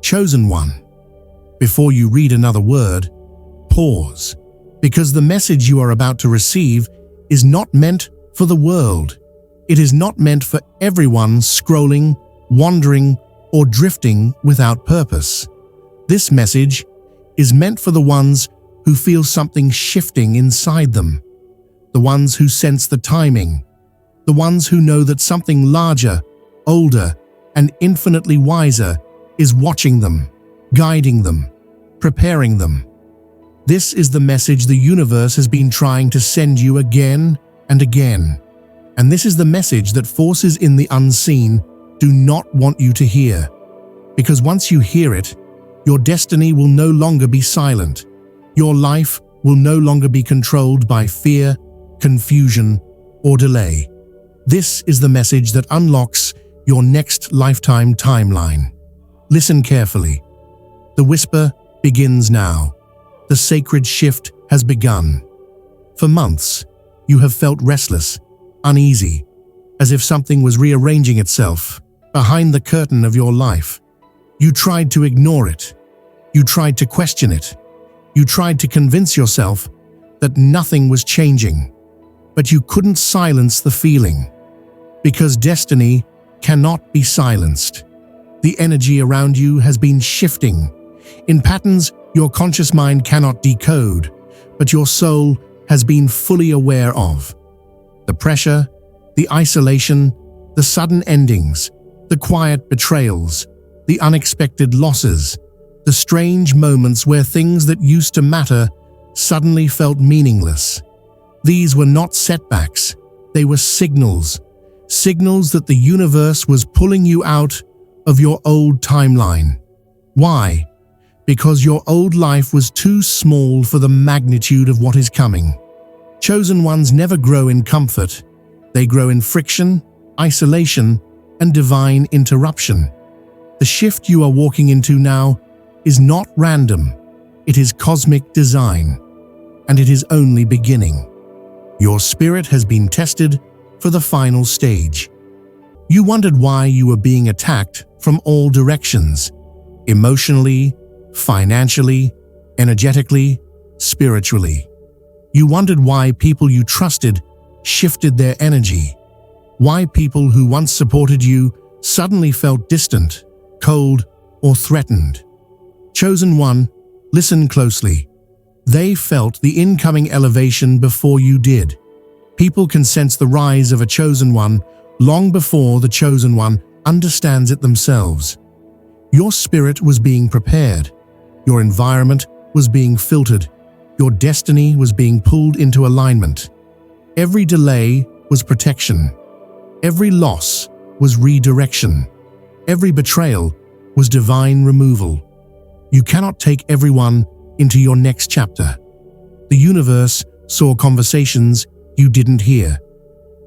Chosen one. Before you read another word, pause, because the message you are about to receive is not meant for the world. It is not meant for everyone scrolling, wandering, or drifting without purpose. This message is meant for the ones who feel something shifting inside them, the ones who sense the timing, the ones who know that something larger, older, and infinitely wiser is watching them, guiding them, preparing them. This is the message the universe has been trying to send you again and again. And this is the message that forces in the unseen do not want you to hear. Because once you hear it, your destiny will no longer be silent. Your life will no longer be controlled by fear, confusion, or delay. This is the message that unlocks your next lifetime timeline. Listen carefully. The whisper begins now. The sacred shift has begun. For months, you have felt restless, uneasy, as if something was rearranging itself behind the curtain of your life. You tried to ignore it. You tried to question it. You tried to convince yourself that nothing was changing. But you couldn't silence the feeling. Because destiny cannot be silenced. The energy around you has been shifting in patterns your conscious mind cannot decode, but your soul has been fully aware of. The pressure, the isolation, the sudden endings, the quiet betrayals, the unexpected losses, the strange moments where things that used to matter suddenly felt meaningless. These were not setbacks, they were signals that the universe was pulling you out of your old timeline. Why? Because your old life was too small for the magnitude of what is coming. Chosen ones never grow in comfort. They grow in friction, isolation, and divine interruption. The shift you are walking into now is not random. It is cosmic design, and it is only beginning. Your spirit has been tested for the final stage. You wondered why you were being attacked from all directions, emotionally, financially, energetically, spiritually. You wondered why people you trusted shifted their energy, why people who once supported you suddenly felt distant, cold, or threatened. Chosen one, listen closely. They felt the incoming elevation before you did. People can sense the rise of a chosen one long before the chosen one understands it themselves. Your spirit was being prepared. Your environment was being filtered. Your destiny was being pulled into alignment. Every delay was protection. Every loss was redirection. Every betrayal was divine removal. You cannot take everyone into your next chapter. The universe saw conversations you didn't hear,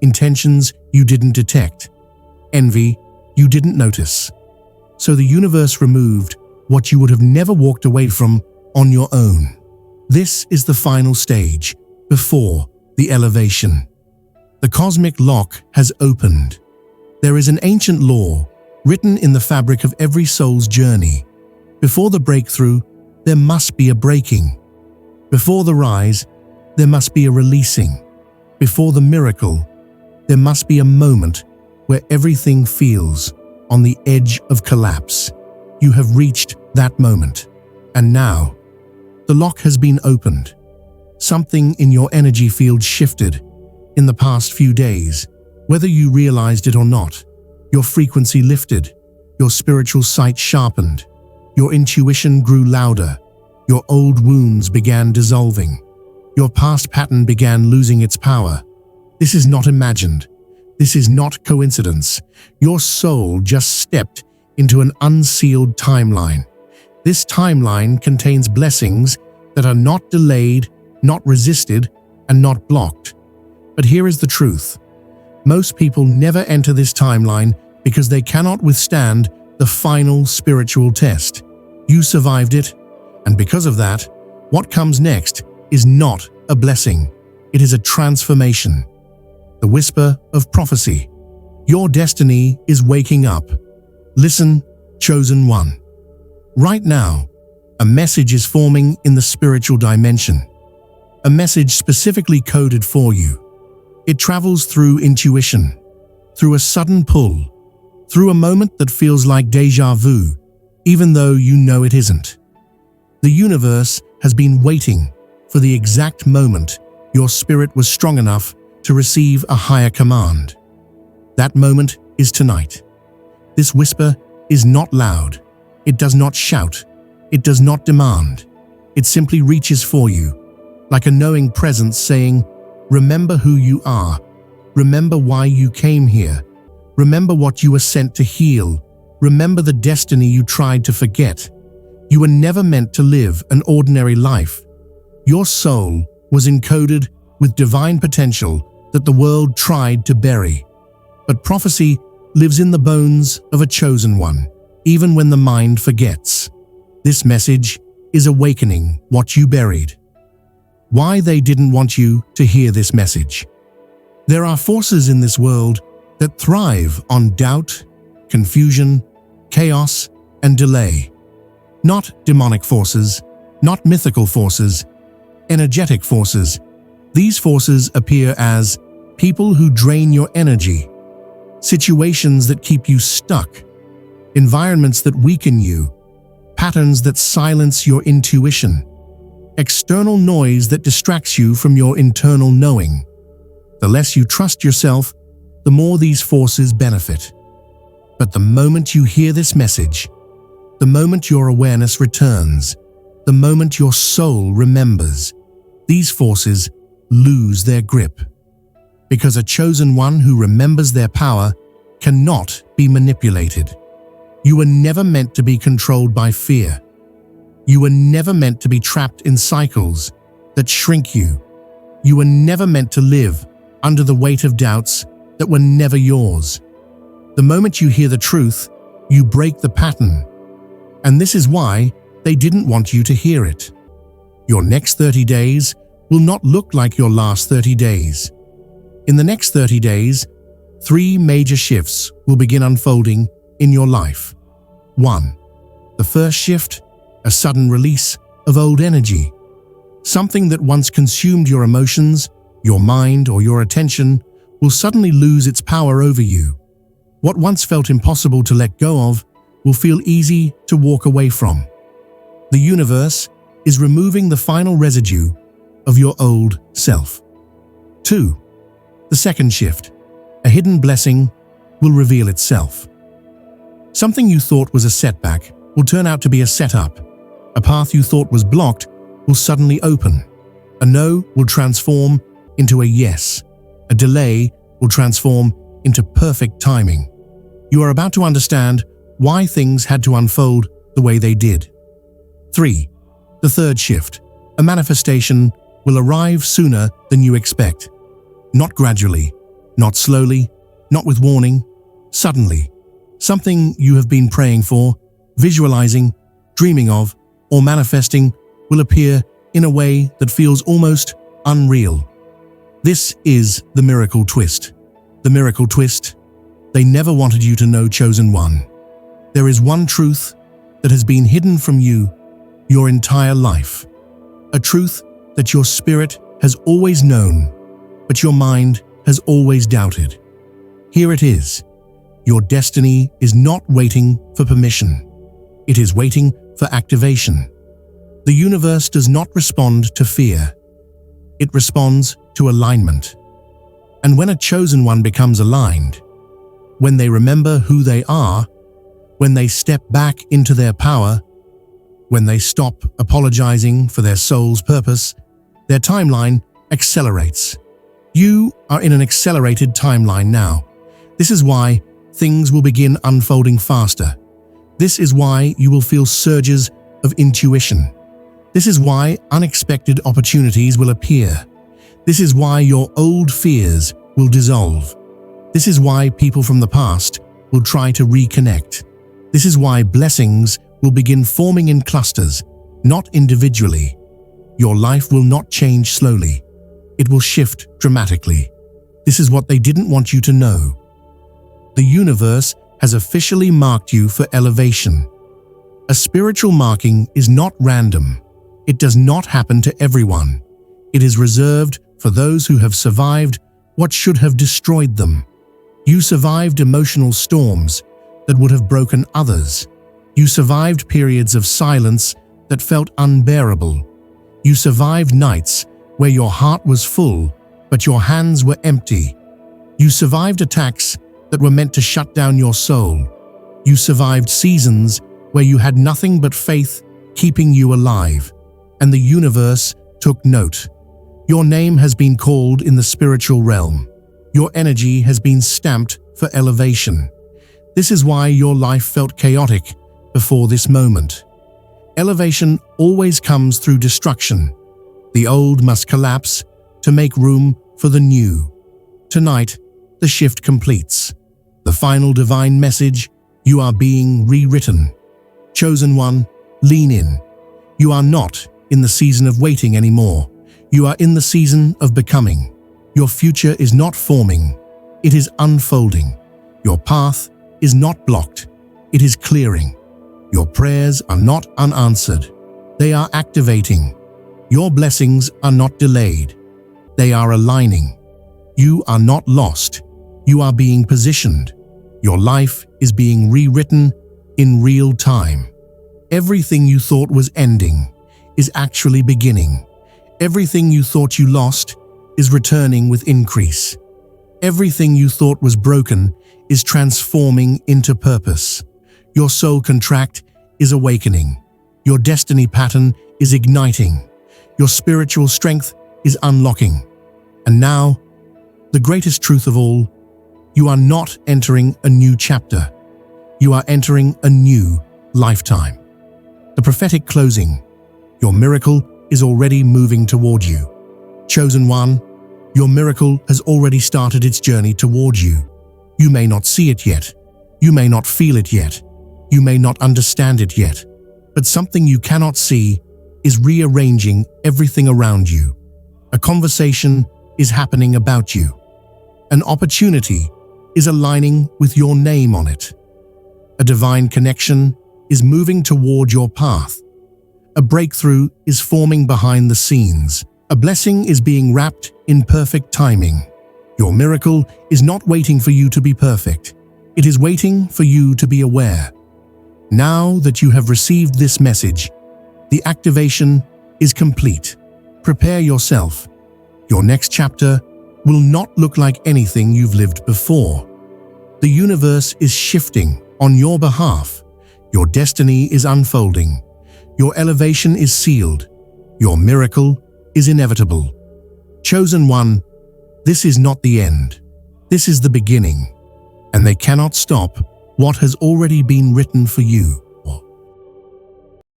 intentions you didn't detect, envy you didn't notice. So the universe removed what you would have never walked away from on your own. This is the final stage, before the elevation. The cosmic lock has opened. There is an ancient law written in the fabric of every soul's journey. Before the breakthrough, there must be a breaking. Before the rise, there must be a releasing. Before the miracle, there must be a moment where everything feels on the edge of collapse. You have reached that moment. And now, the lock has been opened. Something in your energy field shifted in the past few days. Whether you realized it or not, your frequency lifted, your spiritual sight sharpened, your intuition grew louder, your old wounds began dissolving, your past pattern began losing its power. This is not imagined. This is not coincidence. Your soul just stepped into an unsealed timeline. This timeline contains blessings that are not delayed, not resisted, and not blocked. But here is the truth. Most people never enter this timeline because they cannot withstand the final spiritual test. You survived it, and because of that, what comes next is not a blessing. It is a transformation. The whisper of prophecy. Your destiny is waking up. Listen, chosen one. Right now, a message is forming in the spiritual dimension. A message specifically coded for you. It travels through intuition, through a sudden pull, through a moment that feels like déjà vu, even though you know it isn't. The universe has been waiting for the exact moment your spirit was strong enough to receive a higher command. That moment is tonight. This whisper is not loud. It does not shout. It does not demand. It simply reaches for you, like a knowing presence saying, "Remember who you are. Remember why you came here. Remember what you were sent to heal. Remember the destiny you tried to forget. You were never meant to live an ordinary life. Your soul was encoded with divine potential that the world tried to bury. But prophecy lives in the bones of a chosen one, even when the mind forgets. This message is awakening what you buried." Why they didn't want you to hear this message. There are forces in this world that thrive on doubt, confusion, chaos, and delay. Not demonic forces, not mythical forces, energetic forces. These forces appear as people who drain your energy, situations that keep you stuck, environments that weaken you, patterns that silence your intuition, external noise that distracts you from your internal knowing. The less you trust yourself, the more these forces benefit. But the moment you hear this message, the moment your awareness returns, the moment your soul remembers, these forces lose their grip. Because a chosen one who remembers their power cannot be manipulated. You were never meant to be controlled by fear. You were never meant to be trapped in cycles that shrink you. You were never meant to live under the weight of doubts that were never yours. The moment you hear the truth, you break the pattern. And this is why they didn't want you to hear it. Your next 30 days will not look like your last 30 days. In the next 30 days, 3 major shifts will begin unfolding in your life. 1. The first shift, a sudden release of old energy. Something that once consumed your emotions, your mind, or your attention will suddenly lose its power over you. What once felt impossible to let go of will feel easy to walk away from. The universe is removing the final residue of your old self. 2. The second shift, a hidden blessing, will reveal itself. Something you thought was a setback will turn out to be a setup. A path you thought was blocked will suddenly open. A no will transform into a yes. A delay will transform into perfect timing. You are about to understand why things had to unfold the way they did. 3. The third shift, a manifestation, will arrive sooner than you expect. Not gradually, not slowly, not with warning, suddenly. Something you have been praying for, visualizing, dreaming of, or manifesting will appear in a way that feels almost unreal. This is the miracle twist. The miracle twist. They never wanted you to know, chosen one. There is one truth that has been hidden from you your entire life. A truth that your spirit has always known, but your mind has always doubted. Here it is. Your destiny is not waiting for permission. It is waiting for activation. The universe does not respond to fear. It responds to alignment. And when a chosen one becomes aligned, when they remember who they are, when they step back into their power, when they stop apologizing for their soul's purpose, their timeline accelerates. You are in an accelerated timeline now. This is why things will begin unfolding faster. This is why you will feel surges of intuition. This is why unexpected opportunities will appear. This is why your old fears will dissolve. This is why people from the past will try to reconnect. This is why blessings will begin forming in clusters, not individually. Your life will not change slowly. It will shift dramatically. This is what they didn't want you to know. The universe has officially marked you for elevation. A spiritual marking is not random. It does not happen to everyone. It is reserved for those who have survived what should have destroyed them. You survived emotional storms that would have broken others. You survived periods of silence that felt unbearable. You survived nights where your heart was full, but your hands were empty. You survived attacks that were meant to shut down your soul. You survived seasons where you had nothing but faith keeping you alive, and the universe took note. Your name has been called in the spiritual realm. Your energy has been stamped for elevation. This is why your life felt chaotic before this moment. Elevation always comes through destruction. The old must collapse to make room for the new. Tonight, the shift completes. The final divine message: you are being rewritten. Chosen one, lean in. You are not in the season of waiting anymore. You are in the season of becoming. Your future is not forming. It is unfolding. Your path is not blocked. It is clearing. Your prayers are not unanswered. They are activating. Your blessings are not delayed. They are aligning. You are not lost. You are being positioned. Your life is being rewritten in real time. Everything you thought was ending is actually beginning. Everything you thought you lost is returning with increase. Everything you thought was broken is transforming into purpose. Your soul contract is awakening. Your destiny pattern is igniting. Your spiritual strength is unlocking. And now, the greatest truth of all, you are not entering a new chapter. You are entering a new lifetime. The prophetic closing. Your miracle is already moving toward you. Chosen one, your miracle has already started its journey toward you. You may not see it yet. You may not feel it yet. You may not understand it yet. But something you cannot see is rearranging everything around you. A conversation is happening about you. An opportunity is aligning with your name on it. A divine connection is moving toward your path. A breakthrough is forming behind the scenes. A blessing is being wrapped in perfect timing. Your miracle is not waiting for you to be perfect. It is waiting for you to be aware. Now that you have received this message, the activation is complete. Prepare yourself. Your next chapter will not look like anything you've lived before. The universe is shifting on your behalf. Your destiny is unfolding. Your elevation is sealed. Your miracle is inevitable. Chosen one, this is not the end. This is the beginning. And they cannot stop what has already been written for you.